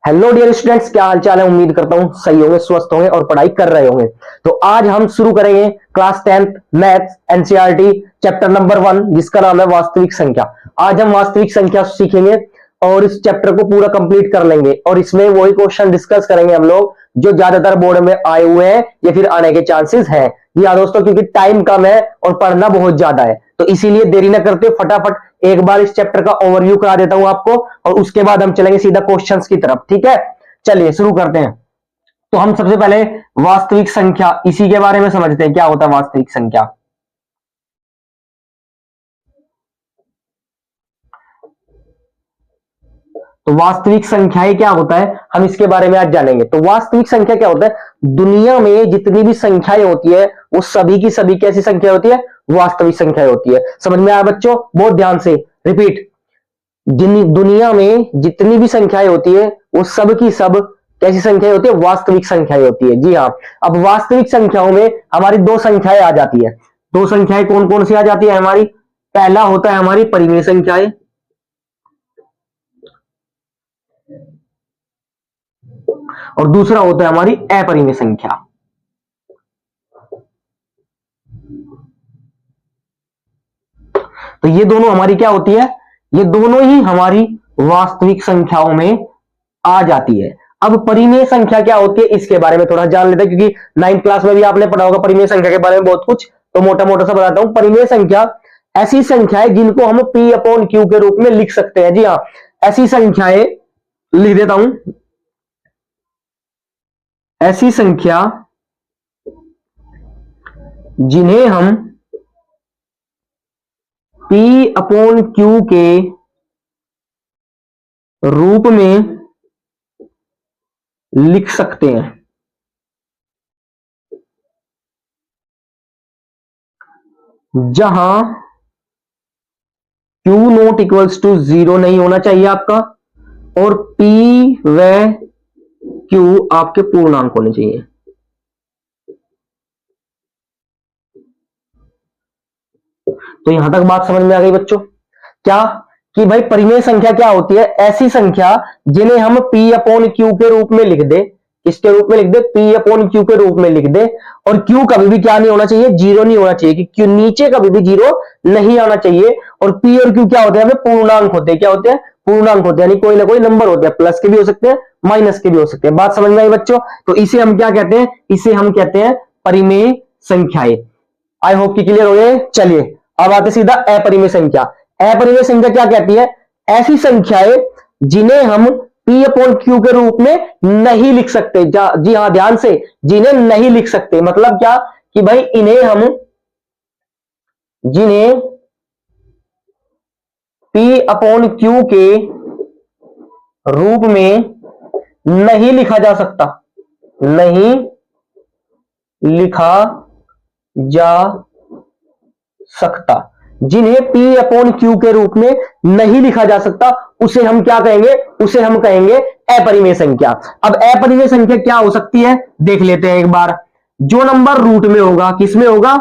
Hello dear students, क्या हाल चाल है। उम्मीद करता हूं सही होंगे, स्वस्थ होंगे और पढ़ाई कर रहे होंगे। तो आज हम शुरू करेंगे class 10th maths NCERT chapter number 1, जिसका नाम है वास्तविक संख्या। आज हम वास्तविक संख्या सीखेंगे और इस चैप्टर को पूरा कंप्लीट कर लेंगे और इसमें वही क्वेश्चन डिस्कस करेंगे हम लोग जो ज्यादातर बोर्ड में आए हुए हैं या फिर आने के चांसेस हैं। जी हाँ दोस्तों, क्योंकि टाइम कम है और पढ़ना बहुत ज्यादा है, तो इसीलिए देरी ना करते फटाफट एक बार इस चैप्टर का ओवरव्यू करा देता हूं आपको और उसके बाद हम चलेंगे सीधा क्वेश्चंस की तरफ। ठीक है, चलिए शुरू करते हैं। तो हम सबसे पहले वास्तविक संख्या इसी के बारे में समझते हैं, क्या होता है वास्तविक संख्या। तो वास्तविक संख्याएं क्या होता है, हम इसके बारे में आज जानेंगे। तो वास्तविक संख्या क्या होता है, दुनिया में जितनी भी संख्याएं होती है वो सभी की सभी कैसी संख्या होती है, वास्तविक संख्या होती है। समझ में आया बच्चों, बहुत ध्यान से रिपीट। दुनिया में जितनी भी संख्याएं होती है वो सब की सब कैसी संख्याएं होती है, वास्तविक संख्याएं होती है। जी हाँ, अब वास्तविक संख्याओं में हमारी दो संख्याएं आ जाती है। दो संख्याएं कौन कौन सी आ जाती है हमारी, पहला होता है हमारी परिमेय संख्याएं और दूसरा होता है हमारी अपरिमेय संख्या। तो ये दोनों हमारी क्या होती है, ये दोनों ही हमारी वास्तविक संख्याओं में आ जाती है। अब परिमेय संख्या क्या होती है इसके बारे में थोड़ा जान लेते हैं, क्योंकि 9th क्लास में भी आपने पढ़ा होगा परिमेय संख्या के बारे में बहुत कुछ, तो मोटा मोटा सा बताता हूं। परिमेय संख्या ऐसी संख्याएं जिनको हम P अपॉन Q के रूप में लिख सकते हैं। जी हाँ, ऐसी संख्याएं लिख देता हूं, ऐसी संख्या जिन्हें हम P अपॉन Q के रूप में लिख सकते हैं। जहां Q नॉट इक्वल्स टू 0 नहीं होना चाहिए आपका और P व Q आपके पूर्णांक होने चाहिए। तो यहां तक बात समझ में आ गई बच्चों, क्या कि भाई परिमेय संख्या क्या होती है, ऐसी संख्या जिन्हें हम P अपॉन Q के रूप में लिख दे। इसके रूप में लिख दे, P अपॉन Q के रूप में लिख दे और Q कभी भी क्या नहीं होना चाहिए, जीरो नहीं होना चाहिए, कि Q नीचे कभी भी जीरो नहीं आना चाहिए। और P और Q क्या होते हैं, पूर्णांक होते हैं। क्या होते हैं, पूर्णांक होते हैं, यानी कोई ना कोई नंबर होते हैं, प्लस के भी हो सकते हैं माइनस के भी हो सकते हैं। बात समझ में आई बच्चों, तो इसे हम क्या कहते हैं, इसे हम कहते हैं परिमेय संख्याएं। आई होप कि क्लियर हो गए। चलिए अब आते सीधा अपरिमेय संख्या। अपरिमेय संख्या क्या कहती है, ऐसी संख्याएं जिन्हें हम P अपॉन Q के रूप में नहीं लिख सकते। जी हां, ध्यान से, जिन्हें नहीं लिख सकते मतलब क्या कि भाई इन्हें हम, जिन्हें P अपॉन Q के रूप में नहीं लिखा जा सकता, नहीं लिखा जा सकता, जिन्हें P अपॉन Q के रूप में नहीं लिखा जा सकता, उसे हम क्या कहेंगे, उसे हम कहेंगे अपरिमेय संख्या। अब अपरिमेय संख्या क्या हो सकती है देख लेते हैं एक बार। जो नंबर रूट में होगा, किस में होगा,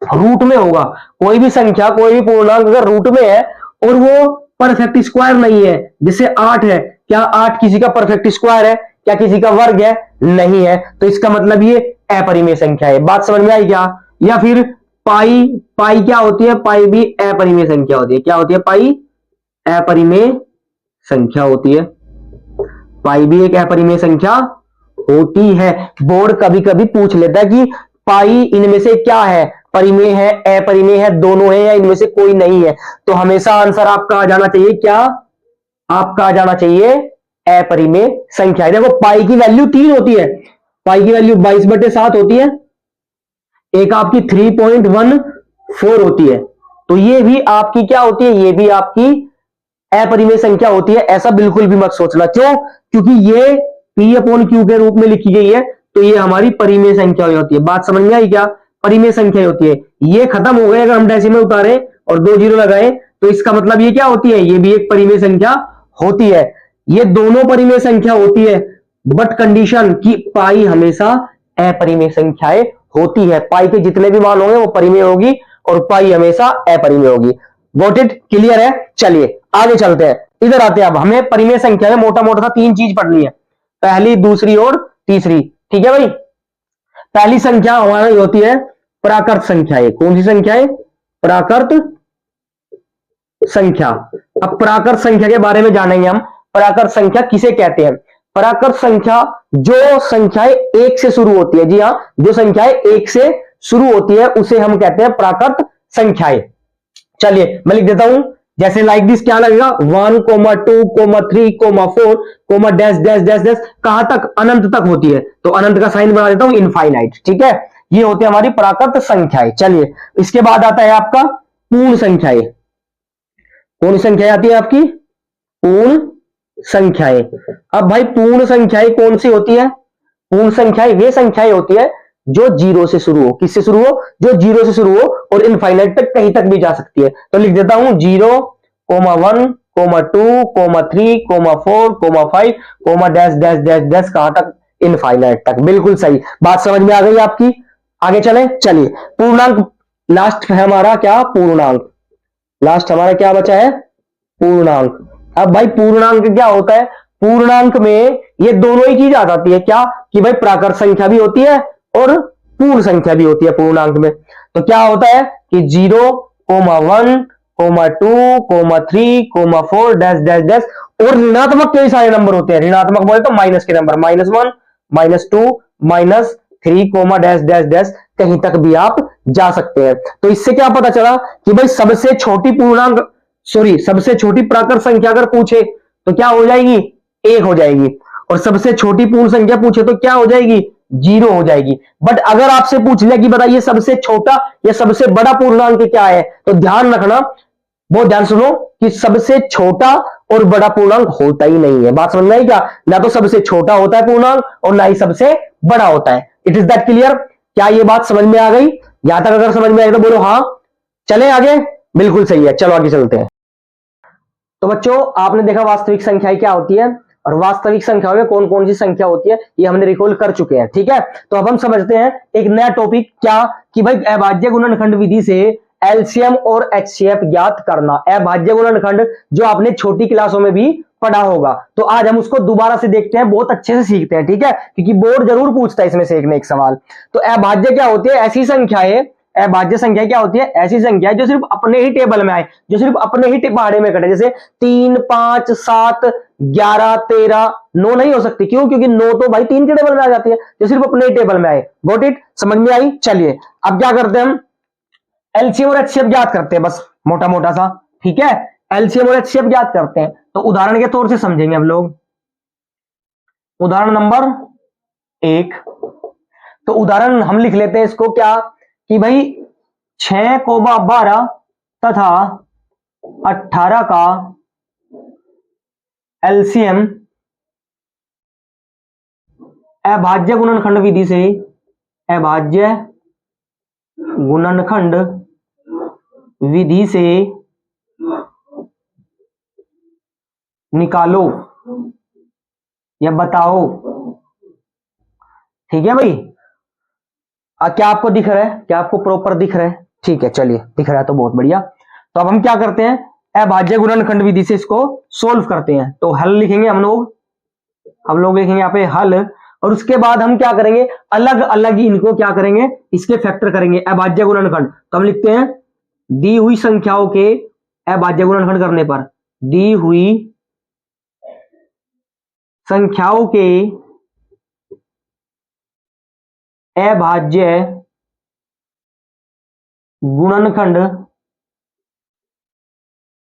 रूट में होगा। कोई भी संख्या, कोई भी पूर्णांक अगर रूट में है और वो परफेक्ट स्क्वायर नहीं है, जैसे 8 है, क्या 8 किसी का परफेक्ट स्क्वायर है, क्या किसी का वर्ग है, नहीं है, तो इसका मतलब ये अपरिमेय संख्या है। बात समझ में आई क्या। या फिर पाई, पाई क्या होती है, पाई भी अपरिमेय संख्या होती है। क्या होती है, पाई अपरिमेय संख्या होती है। पाई भी एक अपरिमेय संख्या होती है। बोर्ड कभी कभी पूछ लेता है कि पाई इनमें से क्या है, परिमेय है, अपरिमेय है, दोनों है या इनमें से कोई नहीं है। तो हमेशा आंसर आपका आ जाना चाहिए, क्या आपका आ जाना चाहिए, अपरिमेय संख्या। देखो पाई की वैल्यू 3 होती है, पाई की वैल्यू 22/7 होती है, एक आपकी 3.14 होती है। तो ये भी आपकी क्या होती है, ये भी आपकी अपरिमेय संख्या होती है। ऐसा बिल्कुल भी मत सोचना, क्यों, क्योंकि ये P अपॉन Q के रूप में लिखी गई है, तो ये हमारी परिमेय संख्या होती है। बात समझ में आई क्या, परिमेय संख्या होती है। ये खत्म हो गए, अगर हम डेसिमल उतारे और 2 जीरो लगाए तो इसका मतलब ये क्या होती है, ये भी एक परिमेय संख्या होती है। ये दोनों परिमेय संख्या होती है, बट कंडीशन कि पाई हमेशा अपरिमेय संख्याएं होती है। पाई के जितने भी मान होंगे वो परिमेय होगी और पाई हमेशा अपरिमेय होगी। गॉट इट, क्लियर है। चलिए आगे चलते हैं। इधर आते हैं। अब हमें परिमेय संख्या में मोटा मोटा सा तीन चीज पढ़नी है, पहली, दूसरी और तीसरी। ठीक है भाई। पहली संख्या हमारी होती है प्राकृत संख्याएं। कौन सी संख्याएं? प्राकृत संख्या। अब प्राकृत संख्या के बारे में जानेंगे हम। प्राकृत संख्या किसे कहते हैं? प्राकृत संख्या जो संख्याएं एक से शुरू होती है, जी हां, जो संख्याएं एक से शुरू होती है उसे हम कहते हैं प्राकृत संख्याएं। चलिए मैं लिख देता हूं, जैसे लाइक दिस, क्या लगेगा? 1, 2, 3, 4, डैश डैश डैश डैश, कहां तक? अनंत तक होती है, तो अनंत का साइन बना देता हूं, इनफाइनाइट। ठीक है, ये होती है हमारी प्राकृत संख्याएं। चलिए इसके बाद आता है आपका पूर्ण संख्याएं। कौन सी संख्या आती है आपकी? पूर्ण संख्याएं। अब भाई पूर्ण संख्याएं कौन सी होती है? पूर्ण संख्याएं वे संख्याएं होती है जो जीरो से शुरू हो। किससे शुरू हो? जो जीरो से शुरू हो और इनफाइनाइट तक कहीं तक भी जा सकती है। तो लिख देता हूं 0, 1, 2, 3, 4, 5, डैश डैश डैश डैश, कहां तक? इनफाइनाइट तक। बिल्कुल सही बात, समझ में आ गई आपकी? आगे चले। चलिए पूर्णांक लास्ट है हमारा, क्या? पूर्णांक। लास्ट हमारा क्या बचा है? पूर्णांक। अब भाई पूर्णांक क्या होता है? पूर्णांक में ये दोनों ही चीज आ जाती है, क्या? कि भाई प्राकृत संख्या भी होती है और पूर्ण संख्या भी होती है पूर्णांक में। तो क्या होता है कि 0, 1, 2, 3, 4 डैश डैश डैश, और ऋणात्मक कई सारे नंबर होते हैं। ऋणात्मक बोले तो माइनस के नंबर, -1, -2, -3, डैश डैश डैश, कहीं तक भी आप जा सकते हैं। तो इससे क्या पता चला कि भाई सबसे छोटी पूर्णांक, सॉरी, सबसे छोटी प्राकृत संख्या अगर पूछे तो क्या हो जाएगी? 1 हो जाएगी। और सबसे छोटी पूर्ण संख्या पूछे तो क्या हो जाएगी? 0 हो जाएगी। बट अगर आपसे पूछ लिया कि बताइए सबसे छोटा या सबसे बड़ा पूर्णांक क्या है, तो ध्यान रखना, बहुत ध्यान सुनो, कि सबसे छोटा और बड़ा पूर्णांक होता ही नहीं है। बात समझ में आई क्या? ना तो सबसे छोटा होता है पूर्णांक और ना ही सबसे बड़ा होता है। It is that clear? क्या ये बात समझ में आ गई? यहां तक अगर समझ में आई तो बोलो हाँ। चले आगे? बिल्कुल सही है, चलो आगे चलते हैं। तो बच्चों आपने देखा वास्तविक संख्याएं क्या होती है, और वास्तविक संख्याओं में कौन कौन सी संख्या होती है ये हमने रिकॉल कर चुके हैं। ठीक है, तो अब हम समझते हैं एक नया टॉपिक, क्या? कि भाई अभाज्य गुणनखंड विधि से एलसीएम और एचसीएफ ज्ञात करना। अभाज्य गुणनखंड जो आपने छोटी क्लासों में भी पढ़ा होगा, तो आज हम उसको दोबारा से देखते हैं, बहुत अच्छे से सीखते हैं। ठीक है, क्योंकि बोर्ड जरूर पूछता है इसमें से एक न एक सवाल। तो अभाज्य क्या होती है? ऐसी संख्याएं, अभाज्य संख्या क्या होती है? ऐसी संख्या जो सिर्फ अपने ही टेबल में आए, जो सिर्फ अपने ही पहाड़े में कटे। जैसे 3, 5, 7, 11, 13, 9 नहीं हो सकती। क्यों? क्योंकि 9 तो भाई 3 के टेबल में आ जाती है, जो सिर्फ अपने ही टेबल में आए। Got it? समझ में आई? चलिए अब क्या करते हैं हम, एलसीएम और एचसीएफ ज्ञात करते हैं, बस मोटा मोटा सा। ठीक है, एलसीएम और एचसीएफ ज्ञात करते हैं। तो उदाहरण के तौर से समझेंगे हम लोग। उदाहरण नंबर 1, तो उदाहरण हम लिख लेते हैं इसको, क्या? कि भाई 6, 12 तथा 18 का एलसीएम अभाज्य गुणनखंड विधि से, अभाज्य गुणनखंड विधि से निकालो या बताओ। ठीक है भाई, क्या आपको दिख रहा है? क्या आपको प्रॉपर दिख रहा है? ठीक है, चलिए दिख रहा है तो बहुत बढ़िया। तो अब हम क्या करते हैं, अभाज्य गुणनखंड विधि से इसको सोल्व करते हैं। तो हल लिखेंगे हम लोग लिखेंगे यहाँ पे हल, और उसके बाद हम क्या करेंगे, अलग अलग इनको क्या करेंगे, इसके फैक्टर करेंगे अभाज्य गुणनखंड। तो हम लिखते हैं दी हुई संख्याओं के अभाज्य गुणनखंड करने पर, दी हुई संख्याओं के अभाज्य गुणनखंड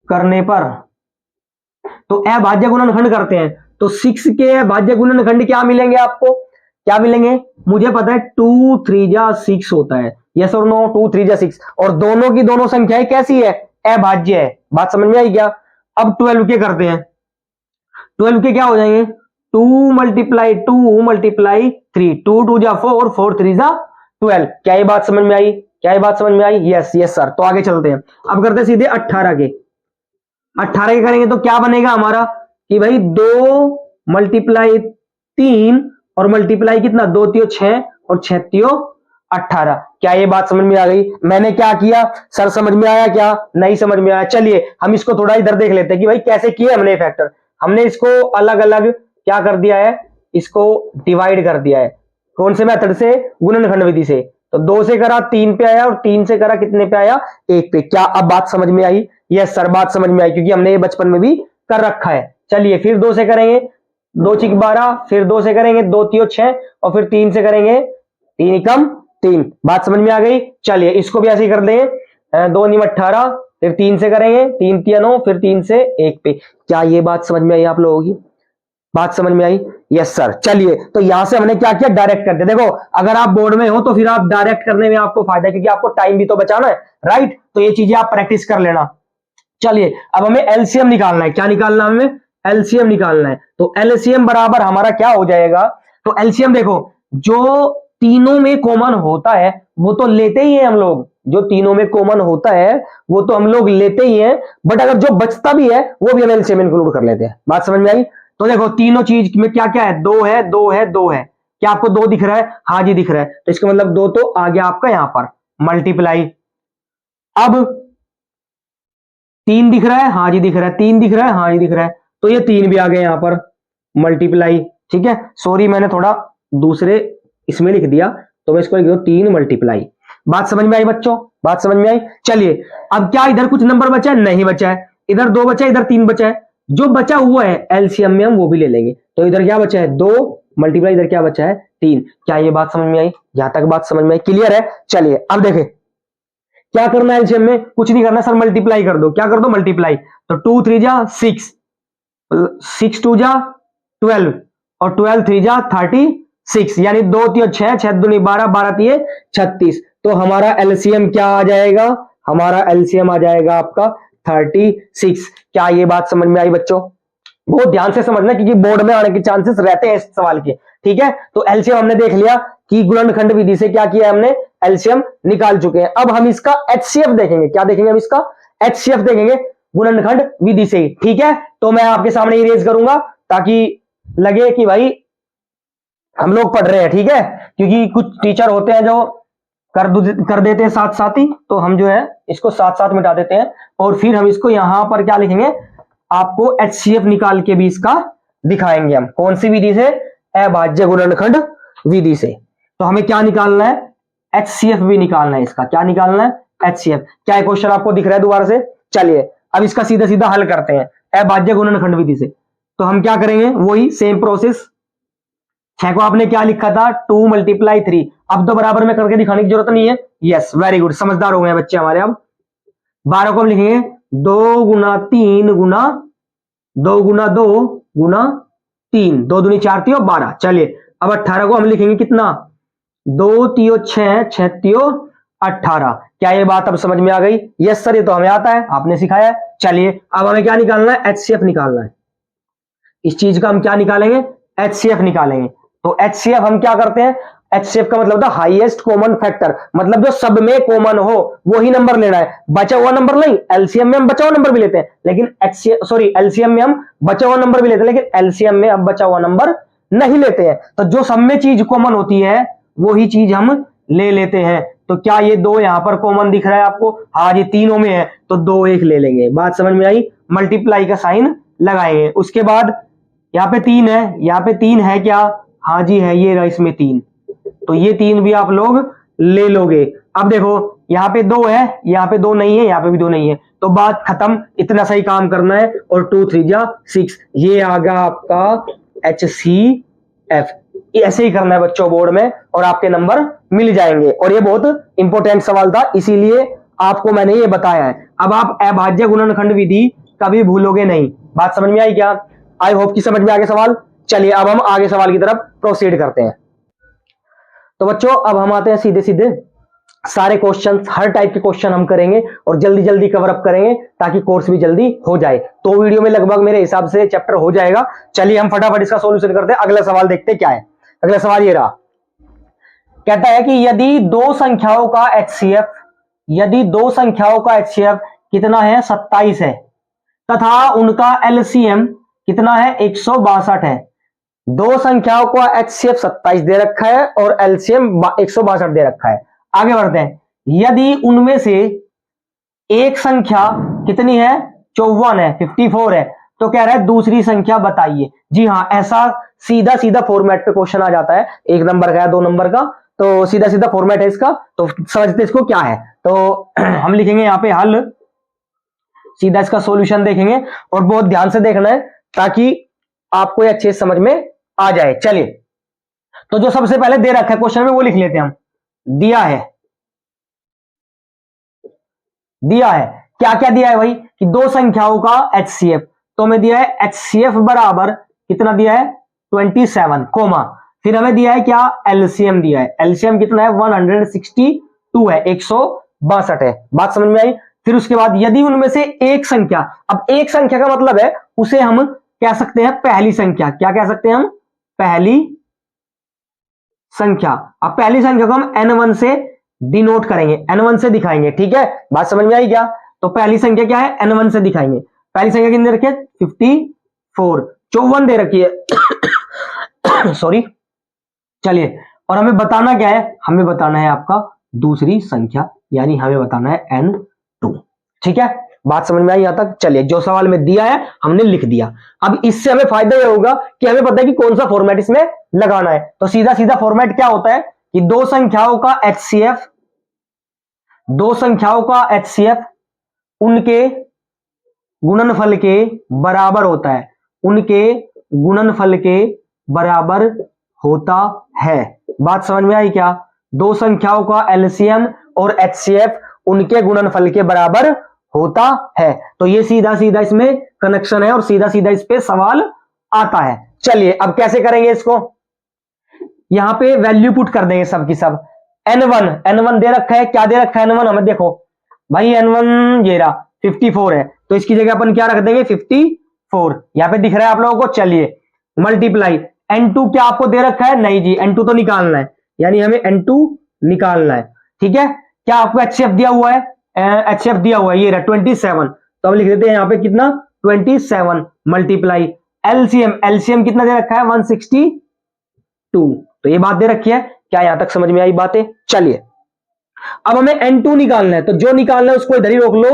करने पर, तो अभाज्य गुणनखंड करते हैं तो 6 के अभाज्य गुणनखंड क्या मिलेंगे आपको? क्या मिलेंगे? मुझे पता है 2, 3 जा 6 होता है। यस और नो? 2, 3 जा 6, और दोनों की दोनों संख्याएं कैसी है? अभाज्य है। बात समझ में आई क्या? अब 12 के करते हैं। 12 के क्या हो जाएंगे? 2 मल्टीप्लाई 3, 2 2 जा 4, 4 3 जा 12। क्या ये बात समझ में आई? क्या ये बात समझ में आई? Yes yes sir. तो आगे चलते हैं, अब करते हैं सीधे 18 के। 18 के करेंगे तो क्या बनेगा हमारा, कि भाई 2 मल्टीप्लाई 3 और मल्टीप्लाई कितना, 2 3 6 और 6 3 18। क्या ये बात समझ में आ गई? मैंने क्या किया सर, समझ में आया क्या? नहीं समझ में आया। चलिए हम इसको थोड़ा इधर देख लेते हैं कि भाई कैसे किए हमने फैक्टर। हमने इसको अलग अलग क्या कर दिया है, इसको डिवाइड कर दिया है। कौन से मेथड से? गुणनखंड विधि से। तो 2 से करा 3 पे आया और 3 से करा कितने पे आया? 1 पे। क्या अब बात समझ में आई? यस सर, बात समझ में आई, क्योंकि हमने ये बचपन में भी कर रखा है। चलिए फिर 2 से करेंगे, 2 6 12, फिर 2 से करेंगे 2 3 6, और फिर 3 से करेंगे 3 कम 3। बात समझ में आ गई? चलिए इसको भी ऐसे ही कर देंगे, 2 9 18, फिर 3 से करेंगे 3 3 9, फिर 3 से 1 पे। क्या ये बात समझ में आई आप लोगों की? बात समझ में आई? Yes sir. चलिए तो यहां से हमने क्या किया, डायरेक्ट कर दिया। देखो अगर आप बोर्ड में हो तो फिर आप डायरेक्ट करने में आपको फायदा है, क्योंकि आपको टाइम भी तो बचाना है, राइट? तो ये चीजें आप प्रैक्टिस कर लेना। चलिए अब हमें एलसीएम निकालना है। क्या निकालना है हमें? एलसीएम निकालना है। तो एलसीएम बराबर हमारा क्या हो जाएगा? तो एलसीएम देखो, जो तीनों में कॉमन होता है वो तो लेते ही है हम लोग, जो तीनों में कॉमन होता है वो तो हम लोग लेते ही हैं, बट अगर जो बचता भी है वो भी हम एलसीएम इंक्लूड कर लेते हैं। बात समझ में आई? तो देखो तीनों चीज में क्या क्या है, 2 है 2 है 2 है। क्या आपको 2 दिख रहा है? हाँ जी दिख रहा है। तो इसका मतलब 2 तो आ गया आपका यहां पर, मल्टीप्लाई। अब 3 दिख रहा है? हाँ जी दिख रहा है। 3 दिख रहा है? हाँ जी दिख रहा है। तो ये 3 भी आ गए यहां पर, मल्टीप्लाई। ठीक है, सॉरी मैंने थोड़ा दूसरे इसमें लिख दिया, तो मैं इसको लिख दूं 3 मल्टीप्लाई। बात समझ में आई बच्चों? बात समझ में आई? चलिए अब क्या इधर कुछ नंबर बचा है? नहीं बचा है। इधर 2 बचा है, इधर 3 बचा है। जो बचा हुआ है एलसीएम में हम वो भी ले लेंगे। तो इधर क्या बचा है? 2 मल्टीप्लाई, इधर क्या बचा है? 3। क्या ये बात समझ में आई? यहां तक बात समझ में आई? क्लियर है? चलिए अब देखें क्या करना है एलसीएम में। कुछ नहीं करना सर, मल्टीप्लाई कर दो। क्या कर दो? मल्टीप्लाई। तो 2 3 जा 6, 6 2 जा 12, और 12 3 जा 36, यानी 2 3 6, 6 दूनी 12, 12 3 36। तो हमारा एलसीएम क्या आ जाएगा? हमारा एलसीएम आ जाएगा आपका 36। क्या ये बात समझ में आई बच्चों? बहुत ध्यान से समझना, क्योंकि बोर्ड में आने के चांसेस रहते हैं इस सवाल के। ठीक है, तो एलसीएम हमने देख लिया कि गुणनखंड विधि से क्या किया हमने, एलसीएम निकाल चुके हैं। अब हम इसका एचसीएफ देखेंगे। क्या देखेंगे हम? इसका एचसीएफ देखेंगे गुणनखंड विधि से। ठीक है, तो मैं आपके सामने इरेज करूंगा ताकि लगे कि भाई हम लोग पढ़ रहे हैं। ठीक है, क्योंकि कुछ टीचर होते हैं जो कर देते हैं साथ साथ ही, तो हम जो है इसको साथ साथ मिटा देते हैं, और फिर हम इसको यहां पर क्या लिखेंगे, आपको एचसीएफ निकाल के भी इसका दिखाएंगे हम। कौन सी विधि से? अभाज्य गुणनखंड विधि से। तो हमें क्या निकालना है? एचसीएफ भी निकालना है इसका। क्या निकालना है? एचसीएफ। क्या क्वेश्चन आपको दिख रहा है दोबारा से? चलिए अब इसका सीधा सीधा हल करते हैं अभाज्य गुणनखंड विधि से। तो हम क्या करेंगे? वही सेम प्रोसेस। 6 को आपने क्या लिखा था? 2 मल्टीप्लाई 3। अब तो बराबर में करके दिखाने की जरूरत नहीं है। यस वेरी गुड, समझदार हो गए बच्चे हमारे। अब 12 को हम लिखेंगे 2 गुना 3 गुना 2 गुना 2 गुना 3, 2 दूनी 4 3 12। चलिए अब 18 को हम लिखेंगे कितना? 2 3 6, 6 3 18। क्या ये बात अब समझ में आ गई? यस सर, ये तो हमें आता है, आपने सिखाया है। चलिए अब हमें क्या निकालना है? एचसीएफ निकालना है। इस चीज का हम क्या निकालेंगे? एचसीएफ निकालेंगे। तो एचसीएफ हम क्या करते हैं? एचसीएफ का मतलब था हाईएस्ट कॉमन फैक्टर, मतलब जो सब में कॉमन हो वही नंबर लेना है, बचा हुआ नंबर नहीं। एलसीएम में हम बचा हुआ नंबर भी लेते हैं, लेकिन एलसीएम में हम बचा हुआ नंबर भी लेते हैं, लेकिन एलसीएम में हम बचा हुआ नंबर नहीं लेते हैं। तो जो सब में चीज कॉमन होती है वही चीज हम ले लेते हैं। तो क्या ये 2 यहां पर कॉमन दिख रहा है आपको? हाँ, ये तीनों में है, तो 2 1 ले लेंगे। बात समझ में आई? मल्टीप्लाई का साइन लगाएंगे। उसके बाद यहाँ पे 3 है, यहाँ पे 3 है क्या? हाँ जी है, ये रहा इसमें 3, तो ये 3 भी आप लोग ले लोगे। अब देखो यहाँ पे 2 है, यहाँ पे 2 नहीं है, यहाँ पे भी 2 नहीं है, तो बात खत्म। इतना सही काम करना है, और 2 3 जा 6, ये आ गया आपका HCF। ऐसे ही करना है बच्चों बोर्ड में, और आपके नंबर मिल जाएंगे। और ये बहुत इंपॉर्टेंट सवाल था, इसीलिए आपको मैंने ये बताया है। अब आप अभाज्य गुणनखंड विधि कभी भूलोगे नहीं। बात समझ में आई क्या? आई होप कि समझ में आ गए सवाल। चलिए अब हम आगे सवाल की तरफ प्रोसीड करते हैं। तो बच्चों अब हम आते हैं सीधे सीधे सारे क्वेश्चन, हर टाइप के क्वेश्चन हम करेंगे और जल्दी जल्दी कवर अप करेंगे, ताकि कोर्स भी जल्दी हो जाए। तो वीडियो में लगभग मेरे हिसाब से चैप्टर हो जाएगा। चलिए हम फटाफट इसका सॉल्यूशन करते हैं। अगला सवाल देखते हैं क्या है। अगला सवाल ये रहा, कहता है कि यदि दो संख्याओं का HCF कितना है? 27 है, तथा उनका LCM कितना है? 162 है, दो संख्याओं का HCF 27 दे रखा है और LCM 162 दे रखा है। आगे बढ़ते हैं। यदि उनमें से एक संख्या कितनी है, 54 है, 54 है, तो कह रहा है दूसरी संख्या बताइए। जी हाँ, ऐसा सीधा सीधा फॉर्मेट पे क्वेश्चन आ जाता है, 1 नंबर का या 2 नंबर का, तो सीधा सीधा फॉर्मेट है इसका। तो समझते इसको क्या है। तो हम लिखेंगे यहां पे हल, सीधा इसका सॉल्यूशन देखेंगे और बहुत ध्यान से देखना है ताकि आपको ये अच्छे से समझ में आ जाए। चलिए, तो जो सबसे पहले दे रखा है क्वेश्चन में वो लिख लेते हैं हम। दिया है क्या क्या दिया है भाई, कि दो संख्याओं का HCF, तो हमें दिया है HCF बराबर कितना दिया है 27, कोमा फिर हमें दिया है क्या, LCM दिया है। LCM कितना है 162 है, 162 है। बात समझ में आई। फिर उसके बाद यदि उनमें से एक संख्या, अब एक संख्या का मतलब है उसे हम कह सकते हैं पहली संख्या। क्या कह सकते हैं हम, पहली संख्या। अब पहली संख्या को हम N1 से डिनोट करेंगे, N1 से दिखाएंगे, ठीक है। बात समझ में आई क्या। तो पहली संख्या क्या है, N1 से दिखाएंगे। पहली संख्या कितनी रखी है 54, 54 दे रखी है सॉरी। चलिए, और हमें बताना क्या है, हमें बताना है आपका दूसरी संख्या, यानी हमें बताना है N2, ठीक है। बात समझ में आई यहां तक। चलिए, जो सवाल में दिया है हमने लिख दिया। अब इससे हमें फायदा यह होगा कि हमें पता है कि कौन सा फॉर्मेट इसमें लगाना है। तो सीधा सीधा फॉर्मेट क्या होता है कि दो संख्याओं का HCF, दो संख्याओं का HCF उनके गुणनफल के बराबर होता है, उनके गुणनफल के बराबर होता है। बात समझ में आई क्या। दो संख्याओं का LCM और HCF उनके गुणनफल के बराबर होता है। तो ये सीधा सीधा इसमें कनेक्शन है और सीधा सीधा इस पे सवाल आता है। चलिए, अब कैसे करेंगे इसको, यहां पे वैल्यू पुट कर देंगे सब की सब। N1 दे रखा है, क्या दे रखा है N1 हमें, देखो भाई N1 ये रहा 54 है, तो इसकी जगह अपन क्या रख देंगे 54, यहां पे दिख रहा है आप लोगों को। चलिए, मल्टीप्लाई N2 क्या आपको दे रखा है, नहीं जी, N2 तो निकालना है, यानी हमें N2 निकालना है, ठीक है। क्या आपको HCF दिया हुआ है, HCF दिया हुआ है, ये रहा 27, तो हम लिख देते हैं यहां पे कितना 27 मल्टीप्लाई LCM कितना दे रखा है 162, तो ये बात दे रखी है। क्या यहां तक समझ में आई बातें। चलिए, अब हमें N2 निकालना है, तो जो निकालना है उसको इधर ही रोक लो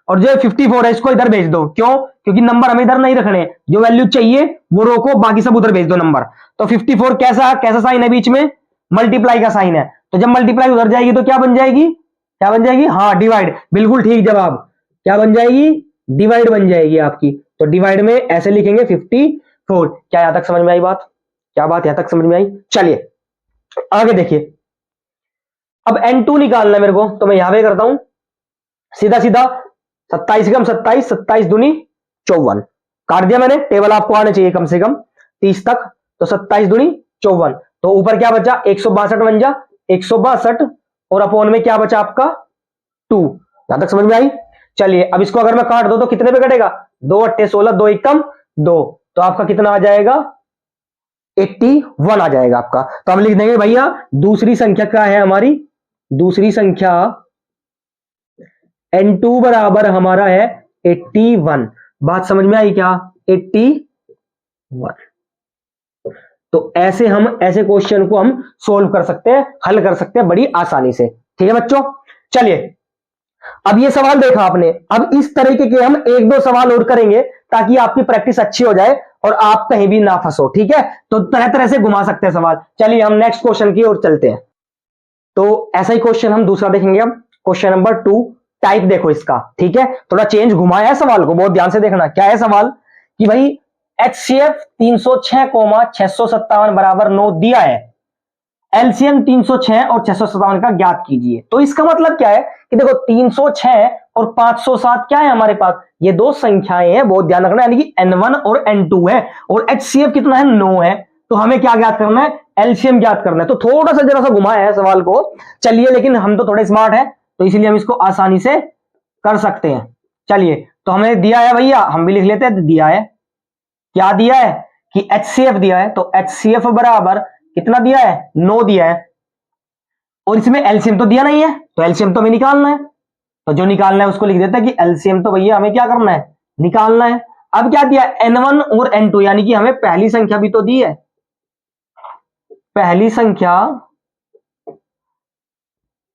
और जो 54 है इसको इधर भेज दो। क्यों, क्योंकि नंबर हमें इधर नहीं रखने, जो वैल्यू चाहिए वो रोको, बाकी सब उधर भेज दो नंबर। तो 54 कैसा कैसा साइन है बीच में, मल्टीप्लाई का साइन है, तो जब मल्टीप्लाई उधर जाएगी तो क्या बन जाएगी, क्या बन जाएगी, हाँ डिवाइड, बिल्कुल ठीक जवाब। क्या बन जाएगी, डिवाइड बन जाएगी आपकी। तो डिवाइड में ऐसे लिखेंगे 54। क्या यहां तक समझ में आई बात, क्या बात यहां तक समझ में आई। चलिए आगे देखिए, अब N2 निकालना है मेरे को, तो मैं यहां पे करता हूं सीधा सीधा 27 कम 27, 27 दूनी 54, काट दिया मैंने। टेबल आपको आने चाहिए कम से कम 30 तक, तो 27 दूनी 54, तो ऊपर क्या बचा 162 बन जा 162, और अपोन में क्या बचा आपका 2। यहां तक समझ में आई। चलिए, अब इसको अगर मैं काट दो तो कितने पे कटेगा, 2 8 16, 2 1 कम 2, तो आपका कितना आ जाएगा 81 आ जाएगा आपका। तो हम लिख देंगे भैया दूसरी संख्या क्या है हमारी, दूसरी संख्या N2 बराबर हमारा है 81। बात समझ में आई क्या, 81। तो ऐसे हम ऐसे क्वेश्चन को हम सोल्व कर सकते हैं, हल कर सकते हैं बड़ी आसानी से, ठीक है बच्चों। चलिए, अब ये सवाल देखा आपने, अब इस तरीके के हम एक दो सवाल और करेंगे ताकि आपकी प्रैक्टिस अच्छी हो जाए और आप कहीं भी ना फंसो, ठीक है। तो तरह तरह से घुमा सकते हैं सवाल। चलिए, हम नेक्स्ट क्वेश्चन की ओर चलते हैं। तो ऐसा ही क्वेश्चन हम दूसरा देखेंगे। हम क्वेश्चन नंबर 2, टाइप देखो इसका, ठीक है, थोड़ा चेंज घुमाया है सवाल को, बहुत ध्यान से देखना। क्या है सवाल कि भाई HCF 306,657 बराबर 9 दिया है, LCM 306 और 657 का ज्ञात कीजिए। तो इसका मतलब क्या है कि देखो 306 और 507 क्या है हमारे पास, ये दो संख्याएं हैं, बहुत ध्यान रखना, यानी कि N1 और N2 है, और HCF कितना है 9 है। तो हमें क्या ज्ञात करना है, LCM ज्ञात करना है। तो थोड़ा सा जरा सा घुमाया है सवाल को, चलिए, लेकिन हम तो थोड़े स्मार्ट हैं तो इसलिए हम इसको आसानी से कर सकते हैं। चलिए, तो हमें दिया है भैया, हम भी लिख लेते हैं, दिया है, क्या दिया है कि HCF दिया है, तो HCF बराबर कितना दिया है 9 दिया है, और इसमें LCM तो दिया नहीं है, तो LCM तो हमें निकालना है। तो जो निकालना है उसको लिख देता है कि LCM तो भैया हमें क्या करना है, निकालना है। अब क्या दिया N1 और N2, यानी कि हमें पहली संख्या भी तो दी है, पहली संख्या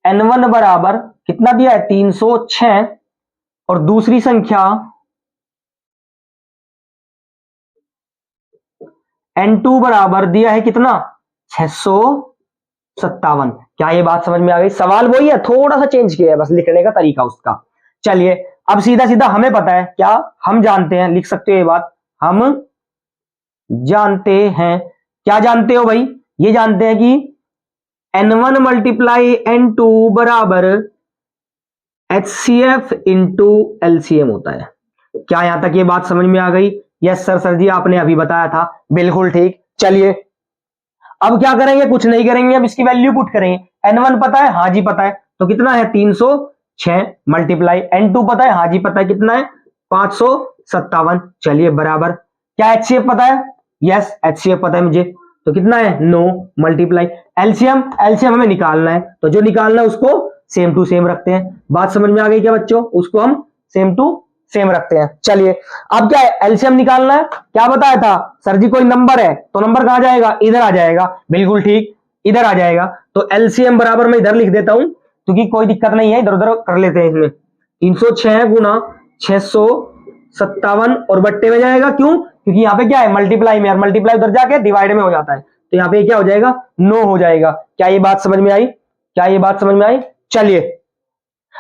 N1 बराबर कितना दिया है 306 और दूसरी संख्या N2 बराबर दिया है कितना 657। क्या ये बात समझ में आ गई? सवाल वही है, थोड़ा सा चेंज किया है बस लिखने का तरीका उसका। चलिए अब सीधा सीधा हमें पता है, क्या हम जानते हैं, लिख सकते हो ये बात, हम जानते हैं। क्या जानते हो भाई? ये जानते हैं कि N1 मल्टीप्लाई N2 बराबर HCF इंटू LCM होता है। क्या यहां तक ये बात समझ में आ गई? यस सर जी आपने अभी बताया था, बिल्कुल ठीक। चलिए अब क्या करेंगे? कुछ नहीं करेंगे, अब इसकी वैल्यू पुट करेंगे। N1 पता है, हाँ जी पता है, तो कितना है 306 मल्टीप्लाई N2 पता है, हाँ जी पता है, कितना है 557। चलिए बराबर, क्या HCF पता है? यस HCF पता है मुझे, तो कितना है 9 मल्टीप्लाई LCM हमें निकालना है, तो जो निकालना है उसको सेम टू सेम रखते हैं। बात समझ में आ गई क्या बच्चों? उसको हम सेम टू सेम रखते हैं। चलिए अब क्या है, एलसीएम निकालना है। क्या बताया था सर जी? कोई नंबर है तो नंबर कहां जाएगा? इधर आ जाएगा, बिल्कुल ठीक, इधर आ जाएगा। तो एलसीएम बराबर मैं इधर लिख देता हूं क्योंकि कोई दिक्कत नहीं है, इधर उधर कर लेते हैं इसमें। 306 गुना 657 और बट्टे में जाएगा, क्यों? क्योंकि यहाँ पे क्या है मल्टीप्लाई में, और मल्टीप्लाई उधर जाके डिवाइड में हो जाता है, तो यहाँ पे क्या हो जाएगा 9 हो जाएगा। क्या ये बात समझ में आई? क्या ये बात समझ में आई? चलिए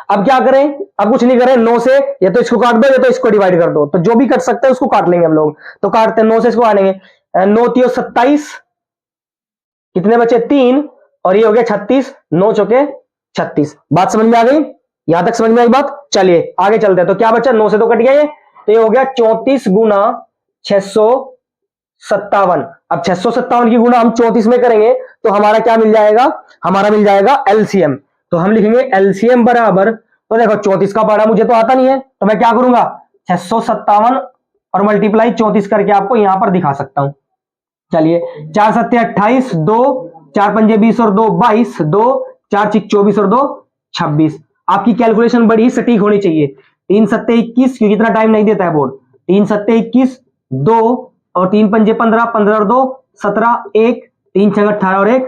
अब क्या करें? अब कुछ नहीं करें, 9 से या तो इसको काट दो या तो इसको डिवाइड कर दो, तो जो भी कट सकते हैं उसको काट लेंगे हम लोग। तो काटते हैं, 9 से इसको काटेंगे, 9 3 27, कितने बचे 3, और ये हो गया 36, 9 चौके 36। बात समझ में आ गई? यहां तक समझ में आई बात? चलिए आगे चलते हैं। तो क्या बचा? 9 से तो कट गया ये, तो ये हो गया 34 गुना 657। अब 657 की गुना हम 34 में करेंगे तो हमारा क्या मिल जाएगा? हमारा मिल जाएगा एलसीएम। तो हम लिखेंगे एलसीएम बराबर, तो देखो 34 का पढ़ा मुझे तो आता नहीं है, तो मैं क्या करूंगा 657 और मल्टीप्लाई 34 करके आपको यहां पर दिखा सकता हूं। चलिए 4 7 28, 2 4 5 20 और 2 22, 2 4 6 24 और 2 26। आपकी कैलकुलेशन बड़ी सटीक होनी चाहिए। 3 7 21, क्योंकि इतना टाइम नहीं देता है बोर्ड। 3 7 21, 2 और 3 5 15, 15 और 2 17, 1 3 6 18 और 1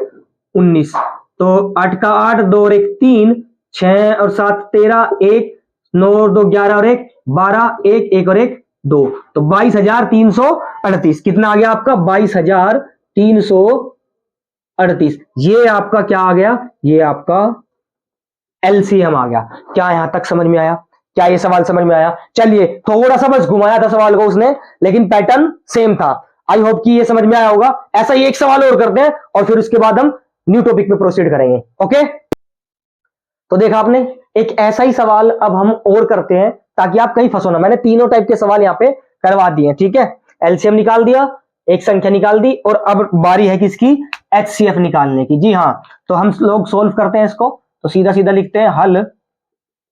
19, तो 8 का 8, 2 और 1 3, 6 और 7 13, 1 9 और 2 11 और 1 12, 1 1 और 1 2, तो 22,338। कितना आ गया आपका? 22,338। ये आपका क्या आ गया? ये आपका एलसीएम आ गया। क्या यहां तक समझ में आया? क्या ये सवाल समझ में आया? चलिए थोड़ा सा बस घुमाया था सवाल को उसने, लेकिन पैटर्न सेम था। आई होप कि ये समझ में आया होगा। ऐसा ही एक सवाल और करते हैं और फिर उसके बाद हम न्यू टॉपिक पे प्रोसीड करेंगे। ओके, तो देखा आपने, एक ऐसा ही सवाल अब हम और करते हैं ताकि आप कहीं फंसो ना। मैंने तीनों टाइप के सवाल यहां पे करवा दिए, ठीक है। एलसीएम निकाल दिया, एक संख्या निकाल दी, और अब बारी है किसकी? एचसीएफ निकालने की। जी हाँ, तो हम लोग सोल्व करते हैं इसको। तो सीधा सीधा लिखते हैं हल,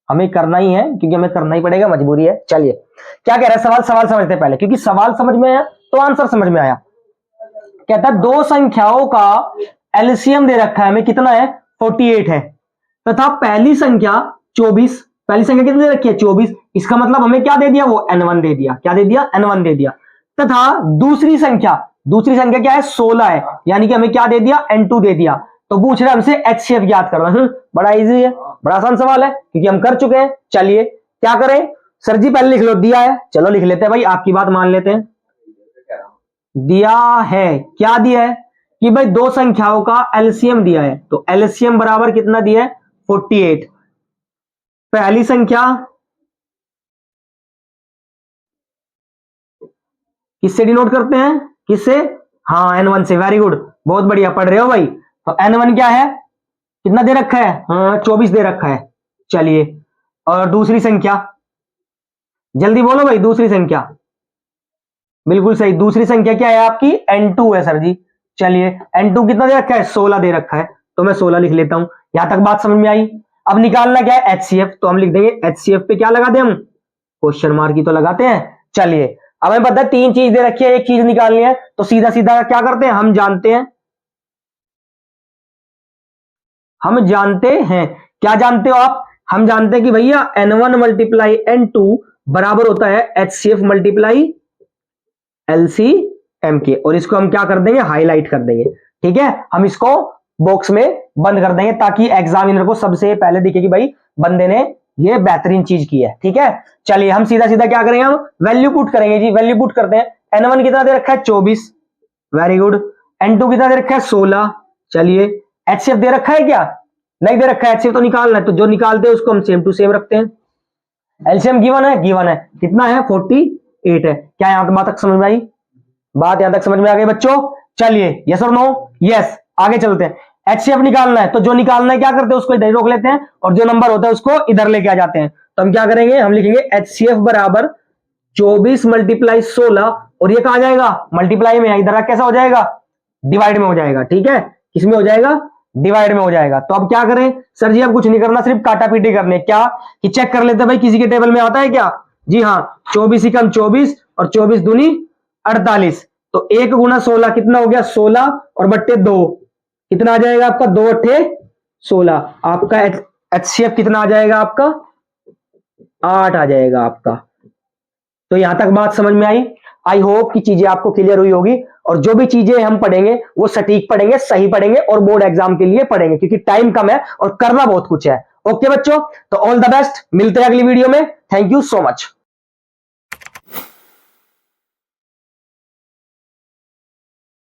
हमें करना ही है क्योंकि हमें करना ही पड़ेगा, मजबूरी है। चलिए क्या कह रहा है सवाल समझते हैं पहले, क्योंकि सवाल समझ में आया तो आंसर समझ में आया। कहता है दो संख्याओं का एलसीएम दे रखा है हमें, कितना है 48 है, तथा पहली संख्या 24, पहली संख्या कितनी दे रखी है 24, इसका मतलब हमें क्या दे दिया? वो n1 दे दिया। क्या दे दिया? n1 दे दिया। तथा दूसरी संख्या क्या है 16 है, यानी कि हमें क्या दे दिया? n2 दे दिया। तो पूछ रहे हमसे एचसीएफ याद करना। बड़ा इजी है, बड़ा आसान सवाल है क्योंकि हम कर चुके हैं। चलिए क्या करें सर जी? पहले लिख लो, दिया है, चलो लिख लेते हैं भाई, आपकी बात मान लेते हैं। दिया है, क्या दिया है कि भाई दो संख्याओं का एलसीएम दिया है, तो एलसीएम बराबर कितना दिया है 48। पहली संख्या किससे डिनोट करते हैं? किससे? हाँ n1 से। वेरी गुड, बहुत बढ़िया पढ़ रहे हो भाई। तो n1 क्या है? कितना दे रखा है? हाँ 24 दे रखा है। चलिए, और दूसरी संख्या जल्दी बोलो भाई, दूसरी संख्या। बिल्कुल सही, दूसरी संख्या क्या है आपकी? n2 है सर जी। चलिए n2 कितना दे रखा है? 16 दे रखा है, तो मैं 16 लिख लेता हूं। यहां तक बात समझ में आई। अब निकालना क्या है? एचसीएफ, तो हम लिख देंगे एचसीएफ पे क्या लगा दे? हम क्वेश्चन मार्क ही तो लगाते हैं। चलिए अब हमें पता है तीन चीज दे रखी है, एक चीज निकालनी है, तो सीधा सीधा क्या करते हैं? हम जानते हैं क्या जानते हो आप? हम जानते हैं कि भैया n1 मल्टीप्लाई n2 बराबर होता है एचसीएफ मल्टीप्लाई एलसीएम के, और इसको हम क्या कर देंगे? हाईलाइट कर देंगे। ठीक है, हम इसको बॉक्स में बंद कर देंगे ताकि एग्जामिनर को सबसे पहले दिखे कि भाई बंदे ने ये बेहतरीन चीज की है। ठीक है, चलिए हम सीधा सीधा क्या करेंगे, हम वैल्यू पुट करेंगे जी। वैल्यू पुट करते हैं। N1 कितना दे रखा है 24, वेरी गुड। N2 कितना दे रखा है 16। चलिए HCF दे रखा है क्या, नहीं दे रखा है, HCF तो निकालना है, तो जो निकालते हैं उसको हम सेम टू सेम रखते हैं। एलसीएम गिवन है, गिवन है, कितना है 48 है। क्या यहां तक बात तक समझ में आई, बात यहां तक समझ में आ गई बच्चों। चलिए यस और नो, यस, आगे चलते हैं। HCF निकालना है, तो जो निकालना है क्या करते हैं, उसको इधर रोक लेते हैं और जो नंबर होता है उसको इधर लेके आ जाते हैं। तो हम क्या करेंगे, हम लिखेंगे HCF बराबर 24 मल्टीप्लाई 16, और ये कहा जाएगा मल्टीप्लाई में, इधर कैसा हो जाएगा, डिवाइड में हो जाएगा। ठीक है, किसमें हो जाएगा, डिवाइड में हो जाएगा। तो अब क्या करें सर जी, अब कुछ नहीं करना, सिर्फ काटा पीटी करने, क्या कि चेक कर लेते हैं भाई किसी के टेबल में आता है क्या। जी हाँ, 24 ही कम 24 और 24 दूनी 48, तो 1 गुना 16 कितना हो गया 16 और बट्टे 2 कितना आ जाएगा आपका, 2 अट्ठे 16। आपका HCF कितना आ जाएगा आपका, 8 आ जाएगा आपका। तो यहां तक बात समझ में आई। आई होप कि चीजें आपको क्लियर हुई होगी, और जो भी चीजें हम पढ़ेंगे वो सटीक पढ़ेंगे, सही पढ़ेंगे और बोर्ड एग्जाम के लिए पढ़ेंगे, क्योंकि टाइम कम है और करना बहुत कुछ है। ओके बच्चों, तो ऑल द बेस्ट, मिलते हैं अगली वीडियो में। Thank you so much.